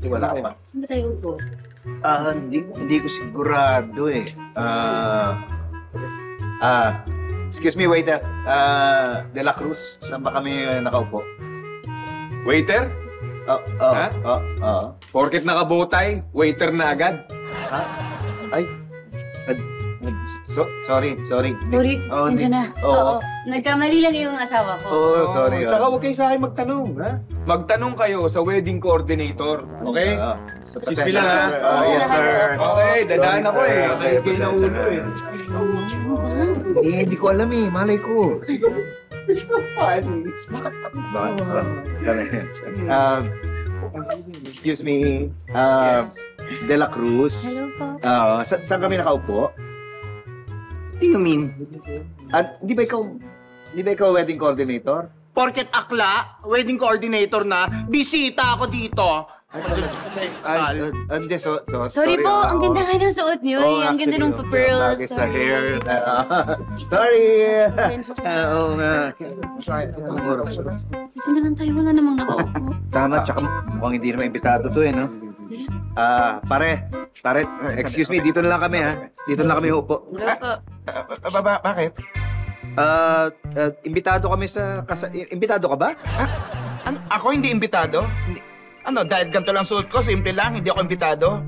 Wala ka pa. Saan ba tayo upo? Hindi ko sigurado eh. Excuse me, waiter. De La Cruz, saan ba kami nakaupo? Waiter? Ha? Porket nakabotay, waiter na agad. Ha? Ay. Sorry. Sorry, Oh, nandiyan na. Oo. Nagkamali lang yung asawa ko. Oo, sorry. Tsaka huwag kayo sa akin magtanong, ha? Magtanong kayo sa wedding coordinator, okay? Excuse me lang, ha? Yes, sir. Okay, dadaan ako eh. Okay, Kayo na ulo eh. Hindi ko alam eh. Malay ko. It's so funny. Excuse me. De La Cruz. Hello po. Saan kami nakaupo? What do you mean? Di ba ikaw wedding coordinator? Porket akla, wedding coordinator na, bisita ako dito. Sorry po, ang ganda nga ng suot niyo. Ang ganda ng pearls. Bagay sa hair. Sorry. Oo nga. Dito na lang tayo, wala namang nakaupo. Tama, tsaka mukhang hindi naman imbitado to eh, no? Pare, excuse me, dito na lang kami ha. Dito na lang kami upo. Bakit? Imbitado kami sa imbitado ka ba? Ako hindi imbitado? Ano, dahil ganito lang suot ko, simple lang, hindi ako imbitado.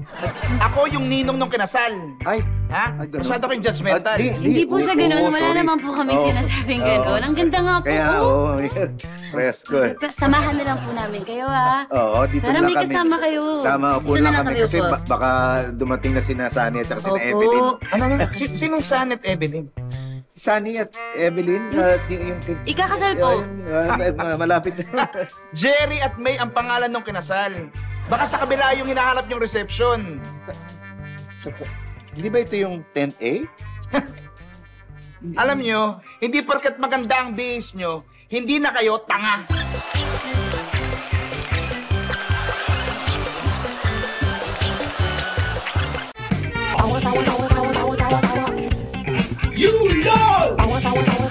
Ako yung ninong nung kinasal. Ay, Ha? ganun. Masyado kayong judgmental. Hindi po sa ganun, wala sorry. naman po kaming sinasabing ganun. Ang ganda nga po. Kaya, Presko eh. Samahan na lang po namin kayo, ha? Oo, dito Para na may kami. kasama kayo. Tama, upo Dito na kami kasi upo. baka dumating na sina Sunny at saka sina Evelyn. Opo. Ano? Sinong Sanet Evelyn? Si Sunny at Evelyn, yung Ikakasal po. malapit na. Jerry at May ang pangalan nung kinasal. Baka sa kabila yung hinahanap yung reception. Hindi ba ito yung 10A? Alam nyo, hindi porket maganda ang bihis nyo, hindi na kayo tanga. You know!